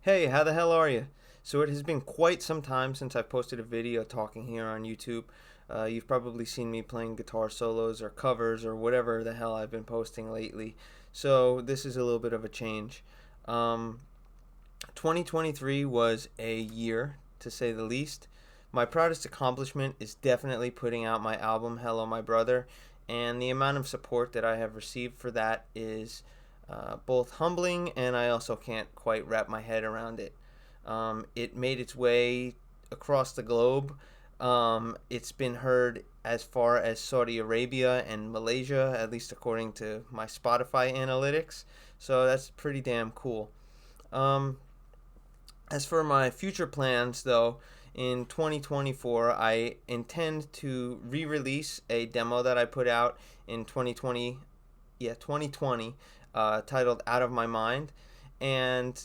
Hey, how the hell are you? So it has been quite some time since I've posted a video talking here on YouTube. You've probably seen me playing guitar solos or covers or whatever the hell I've been posting lately. So this is a little bit of a change. Um, 2023 was a year, to say the least. My proudest accomplishment is definitely putting out my album, Hello My Brother, and the amount of support that I have received for that is both humbling, and I also can't quite wrap my head around it. It made its way across the globe. It's been heard as far as Saudi Arabia and Malaysia, at least according to my Spotify analytics. So that's pretty damn cool. Um, as for my future plans, though, in 2024, I intend to re-release a demo that I put out in 2020, titled "Out of My Mind," and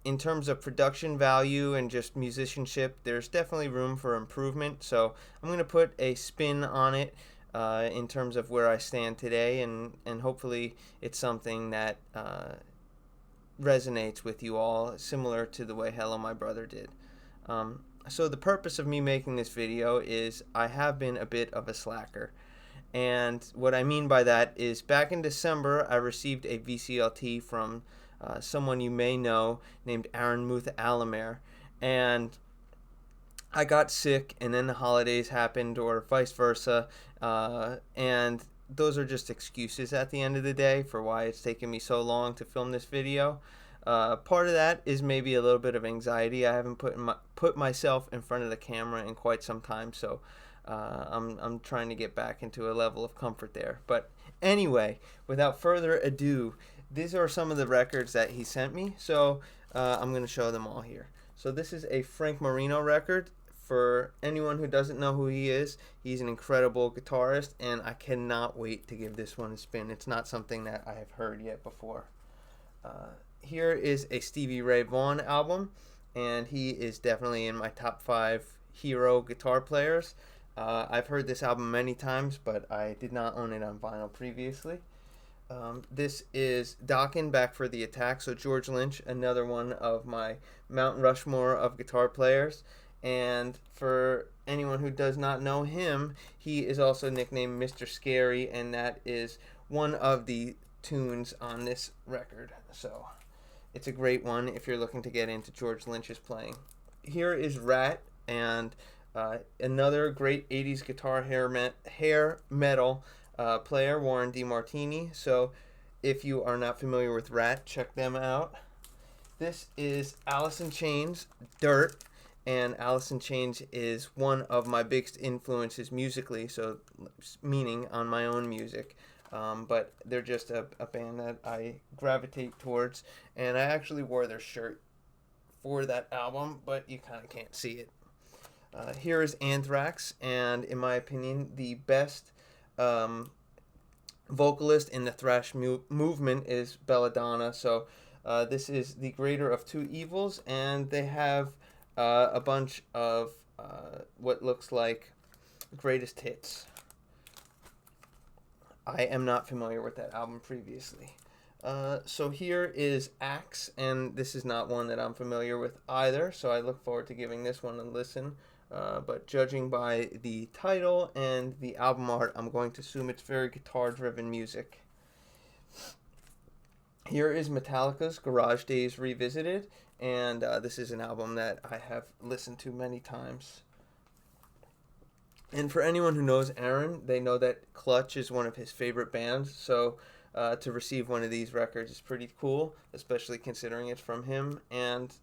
in terms of production value and just musicianship, there's definitely room for improvement. So I'm going to put a spin on it in terms of where I stand today, and hopefully it's something that resonates with you all, similar to the way Hello My Brother did. So the purpose of me making this video is I have been a bit of a slacker. And what I mean by that is back in December, I received a VCLT from someone you may know named Mutha Alamare. And I got sick, and then the holidays happened, or vice versa. And those are just excuses at the end of the day for why it's taken me so long to film this video. Part of that is maybe a little bit of anxiety. I haven't put myself in front of the camera in quite some time, so I'm trying to get back into a level of comfort there. But anyway, without further ado, these are some of the records that he sent me, so I'm going to show them all here. So this is a Frank Marino record. For anyone who doesn't know who he is, he's an incredible guitarist, and I cannot wait to give this one a spin. It's not something that I have heard yet before. Here is a Stevie Ray Vaughan album, and he is definitely in my top 5 hero guitar players. I've heard this album many times, but I did not own it on vinyl previously. This is Dokken, Back for the Attack. So George Lynch, another one of my Mount Rushmore of guitar players. And for anyone who does not know him, he is also nicknamed Mr. Scary, and that is one of the tunes on this record. So it's a great one if you're looking to get into George Lynch's playing. Here is Rat, and another great 80s guitar hair metal player, Warren DeMartini. So if you are not familiar with Rat, check them out. This is Alice in Chains, Dirt, and Alice in Chains is one of my biggest influences musically, so meaning on my own music. But they're just a band that I gravitate towards, and I actually wore their shirt for that album, but you kind of can't see it. Here is Anthrax, and in my opinion, the best vocalist in the thrash movement is Belladonna. So this is the greater of two evils, and they have a bunch of what looks like greatest hits. I am not familiar with that album previously. So here is Axe, and this is not one that I'm familiar with either, so I look forward to giving this one a listen. But judging by the title and the album art, I'm going to assume it's very guitar-driven music. Here is Metallica's Garage Days Revisited, and this is an album that I have listened to many times. And for anyone who knows Aaron, they know that Clutch is one of his favorite bands, so to receive one of these records is pretty cool, especially considering it's from him. And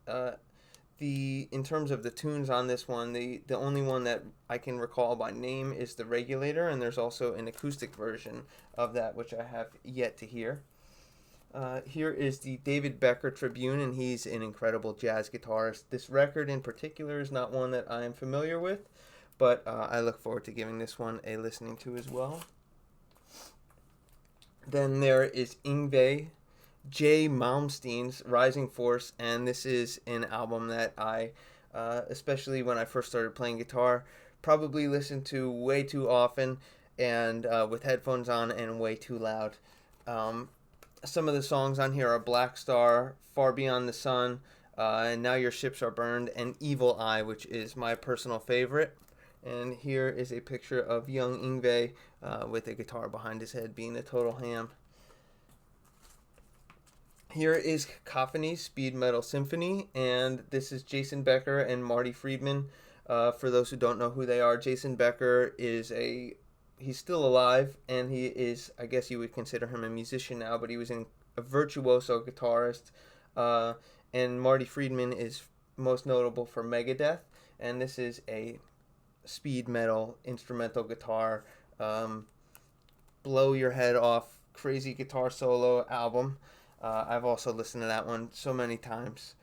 in terms of the tunes on this one, the only one that I can recall by name is The Regulator, and there's also an acoustic version of that, which I have yet to hear. Here is the David Becker Tribune, and he's an incredible jazz guitarist. This record in particular is not one that I am familiar with, but I look forward to giving this one a listening to as well. Then there is Yngwie J. Malmsteen's Rising Force, and this is an album that I, especially when I first started playing guitar, probably listened to way too often and with headphones on and way too loud. Some of the songs on here are Black Star, Far Beyond the Sun, and Now Your Ships Are Burned, and Evil Eye, which is my personal favorite. And here is a picture of young Yngwie with a guitar behind his head being a total ham. Here is Cacophony's Speed Metal Symphony, and this is Jason Becker and Marty Friedman. For those who don't know who they are, Jason Becker he's still alive, and he is, I guess you would consider him a musician now, but he was a virtuoso guitarist. And Marty Friedman is most notable for Megadeth, and this is a speed metal instrumental guitar, blow your head off, crazy guitar solo album. I've also listened to that one so many times.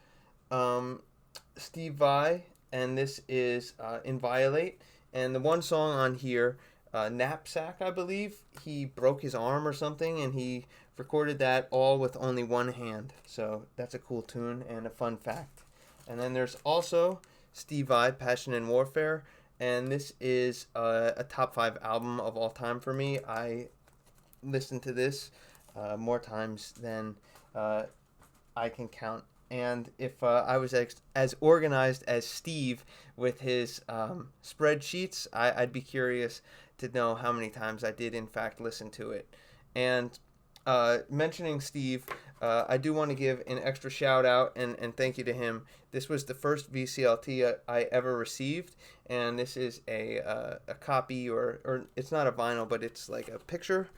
Steve Vai, and this is Inviolate. And the one song on here, Knapsack, I believe, he broke his arm or something, and he recorded that all with only one hand. So that's a cool tune and a fun fact. And then there's also Steve Vai, Passion and Warfare, and this is a top 5 album of all time for me. I listened to this more times than I can count. And if I was as organized as Steve with his spreadsheets, I'd be curious to know how many times I did in fact listen to it. And mentioning Steve, I do want to give an extra shout out and thank you to him. This was the first VCLT I ever received, and this is a copy, or it's not a vinyl, but it's like a picture,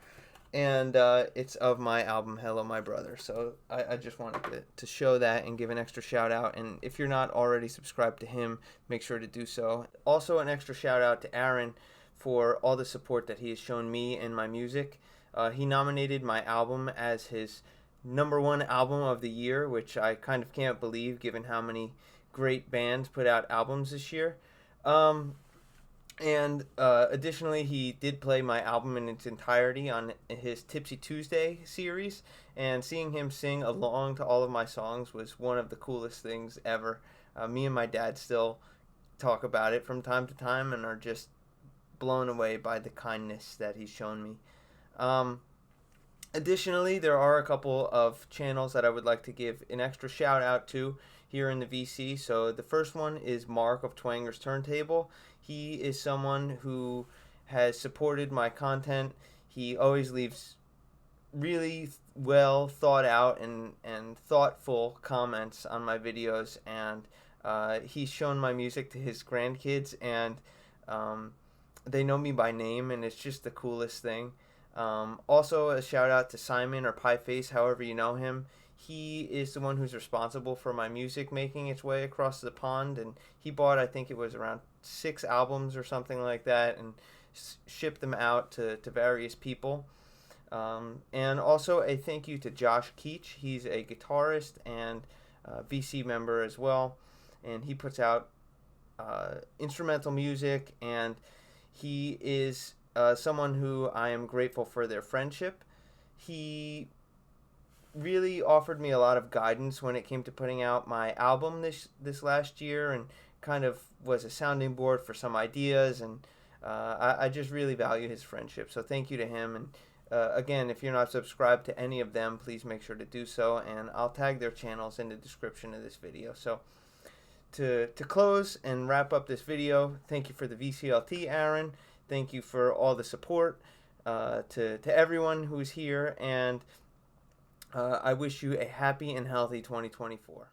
and it's of my album Hello My Brother. So I just wanted to show that and give an extra shout out, and if you're not already subscribed to him, make sure to do so. Also an extra shout out to Aaron for all the support that he has shown me and my music. He nominated my album as his #1 album of the year, which I kind of can't believe given how many great bands put out albums this year. And additionally, he did play my album in its entirety on his Tipsy Tuesday series, and seeing him sing along to all of my songs was one of the coolest things ever. Me and my dad still talk about it from time to time and are just blown away by the kindness that he's shown me. Additionally, there are a couple of channels that I would like to give an extra shout out to here in the VC. So the first one is Mark of Twanger's Turntable. He is someone who has supported my content. He always leaves really well thought out and thoughtful comments on my videos, and he's shown my music to his grandkids, and they know me by name, and it's just the coolest thing. Also, a shout out to Simon, or Pieface, however you know him. He is the one who's responsible for my music making its way across the pond, and he bought, I think it was around 6 albums or something like that, and shipped them out to various people. And also a thank you to Josh Keach. He's a guitarist and VC member as well, and he puts out instrumental music, and he is someone who I am grateful for their friendship. He really offered me a lot of guidance when it came to putting out my album this last year, and kind of was a sounding board for some ideas, and I just really value his friendship. So thank you to him. And again, if you're not subscribed to any of them, please make sure to do so, and I'll tag their channels in the description of this video. So to close and wrap up this video, thank you for the VCLT, Aaron. Thank you for all the support to everyone who's here, and I wish you a happy and healthy 2024.